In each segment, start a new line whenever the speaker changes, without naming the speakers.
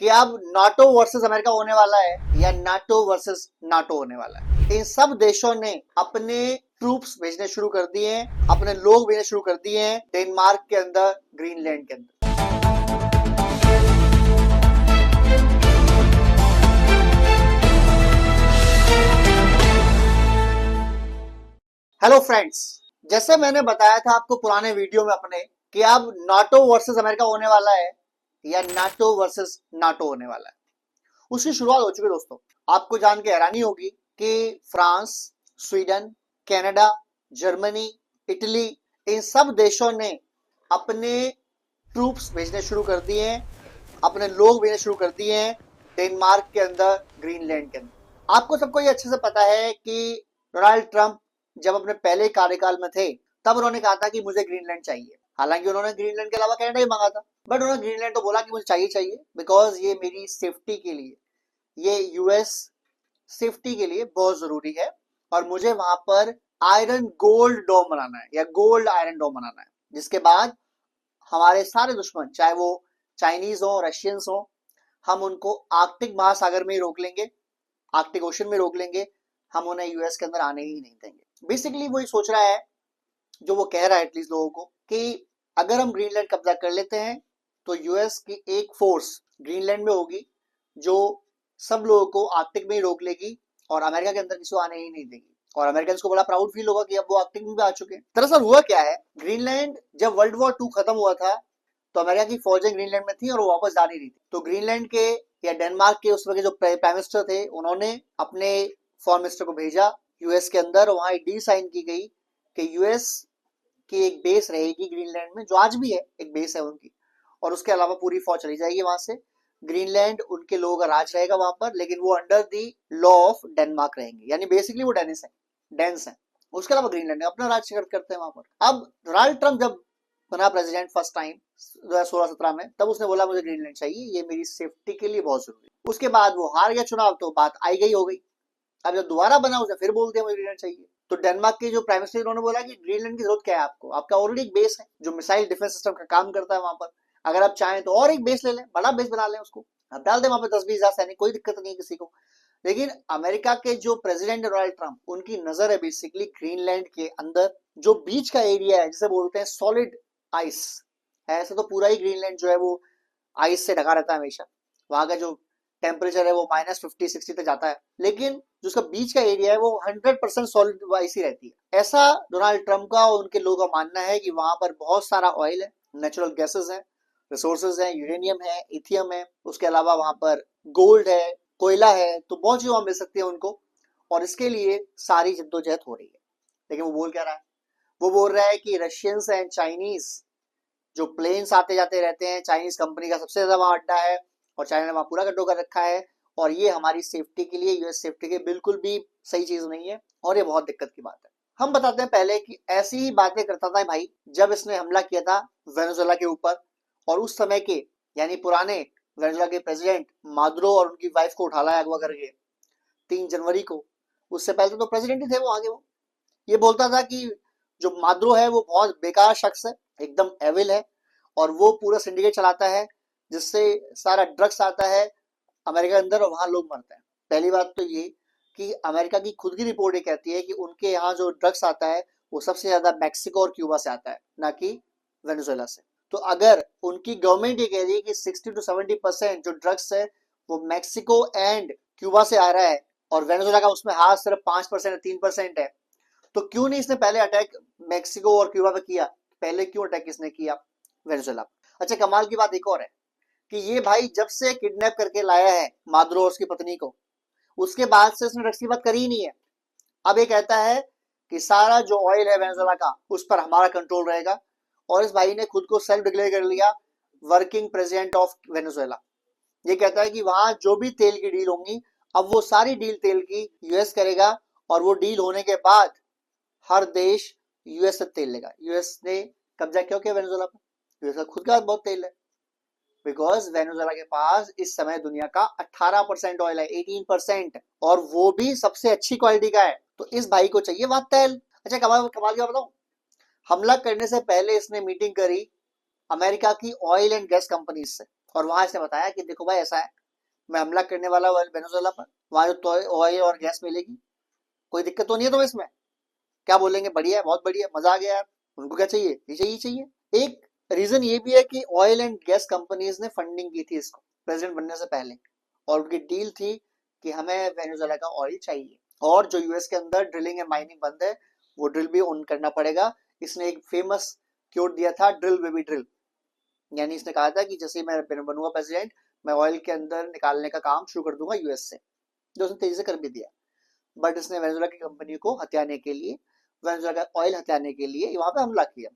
कि अब NATO versus America होने वाला है या नाटो वर्सेस नाटो होने वाला है। इन सब देशों ने अपने ट्रूप्स भेजने शुरू कर दिए हैं, अपने लोग भेजने शुरू कर दिए हैं डेनमार्क के अंदर, ग्रीनलैंड के अंदर। हेलो फ्रेंड्स, जैसे मैंने बताया था आपको पुराने वीडियो में अपने कि अब नाटो वर्सेस अमेरिका होने वाला है या नाटो वर्सेस नाटो होने वाला है, उसकी शुरुआत हो चुकी है दोस्तों। आपको जान के हैरानी होगी कि France, Sweden, Canada, Germany, Italy, इन सब देशों ने अपने ट्रूप्स भेजने शुरू कर दिए हैं, अपने लोग भेजने शुरू कर दिए हैं डेनमार्क के अंदर, ग्रीनलैंड के अंदर। आपको सबको ये अच्छे से पता है कि डोनाल्ड ट्रंप जब अपने पहले कार्यकाल में थे तब उन्होंने कहा था कि मुझे ग्रीनलैंड चाहिए। हालांकि उन्होंने ग्रीनलैंड के अलावा कनाडा ही मांगा था, बट उन्होंने ग्रीनलैंड तो बोला कि मुझे चाहिए बिकॉज ये मेरी सेफ्टी के लिए, ये यूएस सेफ्टी के लिए बहुत जरूरी है और मुझे वहां पर आयरन गोल्ड डोम बनाना है या गोल्ड आयरन डोम बनाना है, जिसके बाद हमारे सारे दुश्मन, चाहे वो चाइनीज हो, रशियंस हो, हम उनको आर्कटिक महासागर में ही रोक लेंगे, आर्कटिक ओशन में रोक लेंगे, हम उन्हें यूएस के अंदर आने ही नहीं देंगे। बेसिकली वही सोच रहा है, जो वो कह रहा है एटलीस्ट लोगों को, कि अगर हम ग्रीनलैंड कब्जा कर लेते हैं तो यूएस की एक फोर्स ग्रीनलैंड में होगी जो सब लोगों को आर्कटिक में ही रोक लेगी और अमेरिका के अंदर किसी को आने ही नहीं देगी, और अमेरिकन को बड़ा प्राउड फील होगा कि अब वो आर्कटिक में भी आ चुके हैं। दरअसल हुआ क्या है, ग्रीनलैंड जब वर्ल्ड वॉर 2 खत्म हुआ था तो अमेरिका की फौजें ग्रीनलैंड में थी और वो वापस जा नहीं रही थी। तो ग्रीनलैंड के या डेनमार्क के उस वक्त जो प्राइम मिनिस्टर थे, उन्होंने अपने फॉरेन मिनिस्टर को भेजा यूएस के अंदर, वहां एक डील साइन की गई कि यूएस की एक बेस रहेगी ग्रीनलैंड में, जो आज भी है, एक बेस है उनकी, और उसके अलावा पूरी फौज चली जाएगी वहां से। ग्रीनलैंड उनके लोगों का राज रहेगा वहां पर, लेकिन वो under the law of Denmark रहेंगे, यानी बेसिकली वो डेनिस है, डेंस है। उसके अलावा ग्रीनलैंड अपना राज करते हैं वहां पर। अब डोनाल्ड ट्रंप जब बना प्रेसिडेंट फर्स्ट टाइम 2016-17 में, तब उसने बोला मुझे ग्रीनलैंड चाहिए, ये मेरी सेफ्टी के लिए बहुत जरूरी है। उसके बाद वो हार गया चुनाव, तो बात आई गई हो गई। अब जब दोबारा बना उसे फिर बोल दिया मुझे ग्रीनलैंड चाहिए। तो डेनमार्क के जो प्राइम मिनिस्टर, उन्होंने बोला कि ग्रीनलैंड की जरूरत क्या है आपको, आपका ऑलरेडी एक बेस है जो मिसाइल डिफेंस सिस्टम का काम करता है वहां पर, अगर आप चाहें तो और एक बेस ले लें, बड़ा बेस बना लें, उसको आप डाल दें वहां पर 10-20 हजार सैनिक, कोई दिक्कत नहीं है किसी को। लेकिन अमेरिका के जो प्रेसिडेंट डोनाल्ड ट्रंप, उनकी नजर है बेसिकली ग्रीनलैंड के अंदर जो बीच का एरिया है, जिसे बोलते हैं सॉलिड आइस है। ऐसे तो पूरा ही ग्रीनलैंड जो है वो आइस से ढका रहता है हमेशा, वहां का जो टेम्परेचर है वो -50-60 तक जाता है, लेकिन जो उसका बीच का एरिया है वो 100% सॉलिड आइस ही रहती है। ऐसा डोनाल्ड ट्रंप का और उनके लोगों का मानना है कि वहां पर बहुत सारा ऑयल है, नेचुरल गैसेस है, रिसोर्सेज है, यूरेनियम है, इथियम है, उसके अलावा वहां पर गोल्ड है, कोयला है, तो बहुत चीज वहां मिल सकती है उनको, और इसके लिए सारी जद्दोजहद हो रही है। लेकिन वो बोल क्या रहा है, वो बोल रहा है कि रशियंस एंड चाइनीज जो प्लेन्स आते जाते रहते हैं, चाइनीज कंपनी का सबसे ज्यादा वहां अड्डा है और चाइना ने वहां पूरा कंट्रोल कर रखा है, और ये हमारी सेफ्टी के लिए, यूएस सेफ्टी के बिल्कुल भी सही चीज नहीं है और ये बहुत दिक्कत की बात है। हम बताते हैं पहले कि ऐसी ही बातें करता था भाई जब इसने हमला किया था वेनेजुएला के ऊपर, और उस समय के यानी पुराने वेनेजुएला के प्रेसिडेंट मादुरो और उनकी वाइफ को उठा लाया अगवा करके 3 जनवरी को। उससे पहले तो प्रेसिडेंट ही थे वो, आगे वो ये बोलता था कि जो मादुरो है वो बहुत बेकार शख्स है, एकदम एविल है, और वो पूरा सिंडिकेट चलाता है जिससे सारा ड्रग्स आता है अमेरिका के अंदर और वहां लोग मरते हैं। पहली बात तो ये कि अमेरिका की खुद की रिपोर्ट ये कहती है कि उनके यहाँ जो ड्रग्स आता है वो सबसे ज्यादा मैक्सिको और क्यूबा से आता है, ना कि वेनेजुएला से। तो अगर उनकी गवर्नमेंट ये कह रही है कि 60-70% जो ड्रग्स है वो मैक्सिको एंड क्यूबा से आ रहा है और वेनेजुएला का उसमें हाथ सिर्फ 5% 3% है, तो क्यों नहीं इसने पहले अटैक मैक्सिको और क्यूबा पे किया, पहले क्यों अटैक इसने किया वेनेजुएला। अच्छा, कमाल की बात एक और है कि ये भाई जब से किडनैप करके लाया है मादुरो और उसकी पत्नी को, उसके बाद से उसने ड्रग्स की बात करी ही नहीं है। अब ये कहता है कि सारा जो ऑयल है वेनेजुएला का उस पर हमारा कंट्रोल रहेगा, और इस भाई ने खुद को सेल्फ डिक्लेयर कर लिया वर्किंग प्रेसिडेंट ऑफ वेनेजुएला। ये कहता है कि वहां जो भी तेल की डील होंगी, अब वो सारी डील तेल की यूएस करेगा, और वो डील होने के बाद हर देश यूएस से तेल लेगा। यूएस ने कब्जा क्यों किया वेनेजुएला पर, यूएस का खुद का बहुत तेल है, बिकॉज वेनेजुएला के पास इस समय दुनिया का 18% ऑयल है, 18%, और वो भी सबसे अच्छी क्वालिटी का है। तो इस भाई को चाहिए वहां तेल। अच्छा, कमाल कमाल क्या बताऊं, हमला करने से पहले इसने मीटिंग करी अमेरिका की ऑयल एंड गैस कंपनीज से, और वहां इसने बताया कि देखो भाई ऐसा है, मैं हमला करने वाला हूँ वेनेजुएला पर, वहां जो ऑयल और गैस मिलेगी, कोई दिक्कत तो नहीं है तुम्हें इसमें? क्या बोलेंगे? बढ़िया है, बहुत बढ़िया, मजा आ गया यार। उनको क्या चाहिए? ये चाहिए, चाहिए। एक रीजन ये भी है कि ऑयल एंड गैस कंपनीज ने फंडिंग की थी इसको प्रेसिडेंट बनने से पहले, और उनकी डील थी कि हमें वेनेजुएला का ऑयल चाहिए, और जो यूएस के अंदर ड्रिलिंग एंड माइनिंग बंद है वो ड्रिल भी ऑन करना पड़ेगा। इसने एक फेमस क्योट दिया था, ड्रिल बेबी ड्रिल, यानी इसने कहा था कि जैसे ही मैं बनूंगा प्रेसिडेंट, मैं ऑयल के अंदर निकालने का काम शुरू कर दूंगा यूएस से, जो उसने तेजी से कर भी दिया। बट इसने वेनेजुएला की कंपनी को हथियाने के लिए, वेनेजुएला का ऑयल हथियाने के लिए वहां पे हमला किया।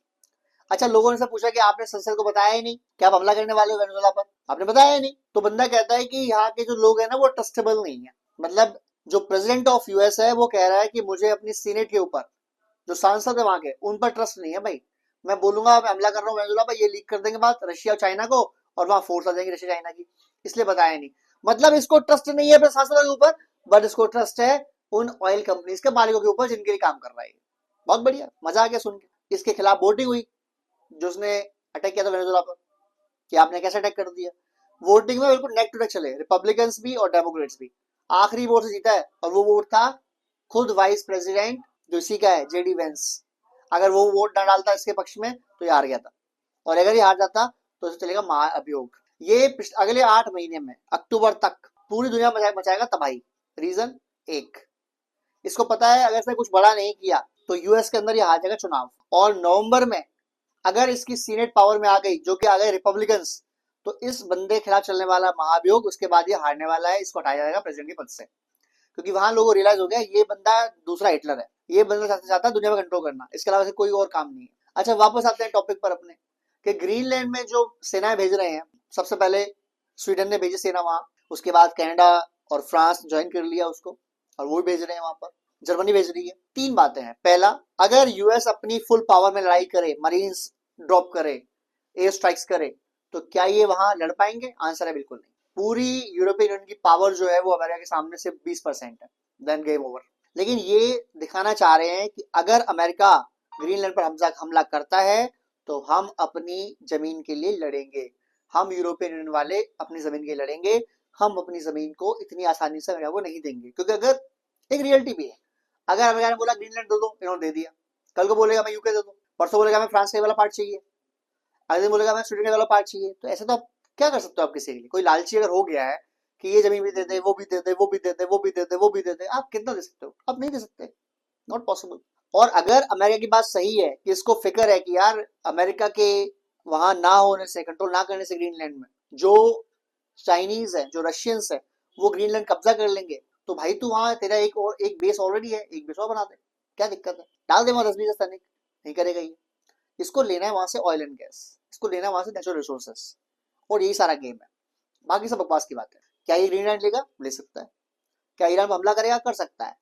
अच्छा, लोगों ने से पूछा कि आपने संसद को बताया ही नहीं, क्या आप हमला करने वाले हो वेनेजुएला पर? आपने बताया ही नहीं। तो बंदा कहता है कि यहाँ के जो लोग हैं ना वो ट्रस्टेबल नहीं है। मतलब जो प्रेसिडेंट ऑफ यूएस है वो कह रहा है कि मुझे अपनी सीनेट के ऊपर, जो सांसद है वहां के, उन पर ट्रस्ट नहीं है भाई। मैं बोलूंगा मैं हमला कर रहा हूँ वेनेजुएला पर, ये लीक कर देंगे बात रशिया और चाइना को, और वहां फोर्स आ जाएंगी रशिया चाइना की, इसलिए बताया नहीं। मतलब इसको ट्रस्ट नहीं है अपने सांसदों के ऊपर, बट इसको ट्रस्ट है उन ऑयल कंपनीज के मालिकों के ऊपर जिनके लिए काम कर रहा है। बहुत बढ़िया, मजा आ गया सुन के। इसके खिलाफ वोटिंग हुई, जो उसने अटैक किया था वेनेजुएला पर, कि आपने कैसे अटैक कर दिया। वोटिंग में बिल्कुल नेक टू नेक चले, रिपब्लिकन्स भी और डेमोक्रेट्स भी। आखिरी वोट से जीता है, और वो वोट था खुद वाइस प्रेसिडेंट जो इसी का है, जेडी वेंस। अगर वो वोट ना डालता इसके पक्ष में तो ये हार गया था, और अगर ये हार जाता तो इसे चलेगा महाअभियोग। ये अगले 8 महीने में अक्टूबर तक पूरी दुनिया मचाएगा तबाही। रीजन एक, इसको पता है अगर इसने कुछ बड़ा नहीं किया तो यूएस के अंदर ये हार जाएगा चुनाव, और नवंबर में अगर इसकी सीनेट पावर में आ गई, जो कि आ गए रिपब्लिकन्स, तो इस बंदे के खिलाफ चलने वाला महाभियोग, उसके बाद ये हारने वाला है, इसको हटाया जाएगा प्रेसिडेंट के पद से। क्योंकि वहां लोगों को रियलाइज हो गया ये बंदा दूसरा हिटलर है, ये बंदा चाहता है दुनिया में कंट्रोल करना, इसके अलावा कोई और काम नहीं है। अच्छा, वापस आते हैं टॉपिक पर अपने, कि ग्रीनलैंड में जो सेनाएं भेज रहे हैं, सबसे पहले स्वीडन ने भेजी सेना वहां, उसके बाद कनाडा और फ्रांस ज्वाइन कर लिया उसको, और वो भी भेज रहे हैं वहां पर, जर्मनी भेज रही है। 3 बातें हैं। पहला, अगर यूएस अपनी फुल पावर में लड़ाई करे, मरीन्स ड्रॉप करे, एयर स्ट्राइक्स करे, तो क्या ये वहां लड़ पाएंगे? आंसर है बिल्कुल नहीं। पूरी यूरोपियन यूनियन की पावर जो है वो अमेरिका के सामने सिर्फ 20% है, देन गेम ओवर। लेकिन ये दिखाना चाह रहे हैं कि अगर अमेरिका ग्रीनलैंड पर हमला करता है तो हम अपनी जमीन के लिए लड़ेंगे, हम यूरोपियन यूनियन वाले अपनी जमीन के लिए लड़ेंगे, हम अपनी जमीन को इतनी आसानी से अमेरिका को नहीं देंगे। क्योंकि अगर एक रियलिटी भी है, अगर अमेरिका ने बोला ग्रीनलैंड दे दो, इन्होंने दे दिया, कल को बोलेगा मैं यूके दे दो, परसों बोलेगा मैं फ्रांस का वाला पार्ट चाहिए, अगले दिन बोलेगा मैं स्वीडन का वाला पार्ट चाहिए। तो ऐसे तो आप क्या कर सकते हो? आप किसी के लिए, कोई लालची अगर हो गया है कि ये जमीन भी दे दे, वो भी दे दे, वो भी दे दे, वो भी दे दे, वो भी दे दे, आप कितना दे सकते हो? आप नहीं दे सकते, नॉट पॉसिबल। और अगर अमेरिका की बात सही है कि इसको फिक्र है कि यार अमेरिका के वहां ना होने से, कंट्रोल ना करने से ग्रीनलैंड में जो चाइनीज है, जो रशियंस है, वो ग्रीनलैंड कब्जा कर लेंगे, तो भाई तू वहां, तेरा एक बेस ऑलरेडी है, एक बेस और बना दे, क्या दिक्कत है? डाल दे वहां 10-20 सैनिक, नहीं करेगा ये। इसको लेना है वहां से ऑयल एंड गैस, इसको लेना है वहां से नेचुरल रिसोर्सेस, और यही सारा गेम है। बाकी सब बकवास की बात है। क्या ये ग्रीनलैंड लेगा? ले सकता है। क्या ईरान पर हमला करेगा? कर सकता है।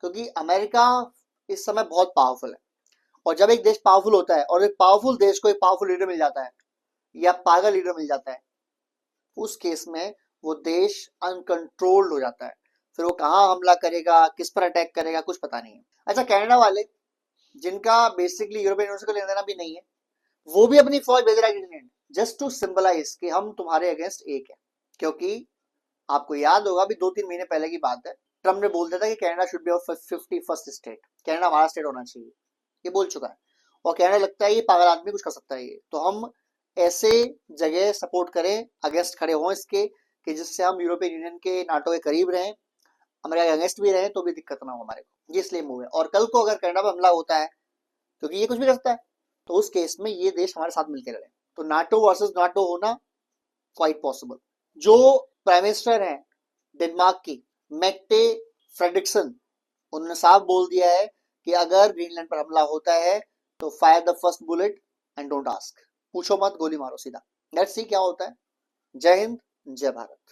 क्योंकि अमेरिका इस समय बहुत पावरफुल है, और जब एक देश पावरफुल होता है और एक पावरफुल देश को एक पावरफुल लीडर मिल जाता है, या पागल लीडर मिल जाता है, उस केस में वो देश अनकंट्रोल्ड हो जाता है। फिर वो कहाँ हमला करेगा, किस पर अटैक करेगा, कुछ पता नहीं है। अच्छा, कनाडा वाले, जिनका बेसिकली यूरोपियन यूनियन से लेना देना भी नहीं है, वो भी अपनी फौज भेज रहा है ग्रीनलैंड, जस्ट टू सिंबलाइज कि हम तुम्हारे अगेंस्ट एक है। क्योंकि आपको याद होगा अभी 2-3 महीने पहले की बात है, ट्रम्प ने बोल दिया था कि Canada should be our 51st state, Canada हमारा स्टेट होना चाहिए, ये बोल चुका है। और कनाडा लगता है ये पागल आदमी कुछ कर सकता है ये, तो हम ऐसे जगह सपोर्ट करें, अगेंस्ट खड़े हों इसके, कि जिससे हम यूरोपियन यूनियन के, नाटो के करीब रहें, अमेरिका के अगेंस्ट भी रहें, तो भी दिक्कत ना हो हमारे को। ये इसलिए मूव है। और कल को अगर कनाडा पर हमला होता है, क्योंकि ये कुछ भी कर सकता है, तो उस केस में ये देश हमारे साथ मिलकर लड़े, तो नाटो वर्सेस नाटो होना क्वाइट पॉसिबल। जो प्राइम मिनिस्टर है डेनमार्क की, मेट्टे फ्रेडरिक्सन, उन्होंने साफ बोल दिया है कि अगर ग्रीनलैंड पर हमला होता है तो fire the first bullet and don't ask, पूछो मत, गोली मारो सीधा। लेट्स सी क्या होता है। जय हिंद, जय भारत।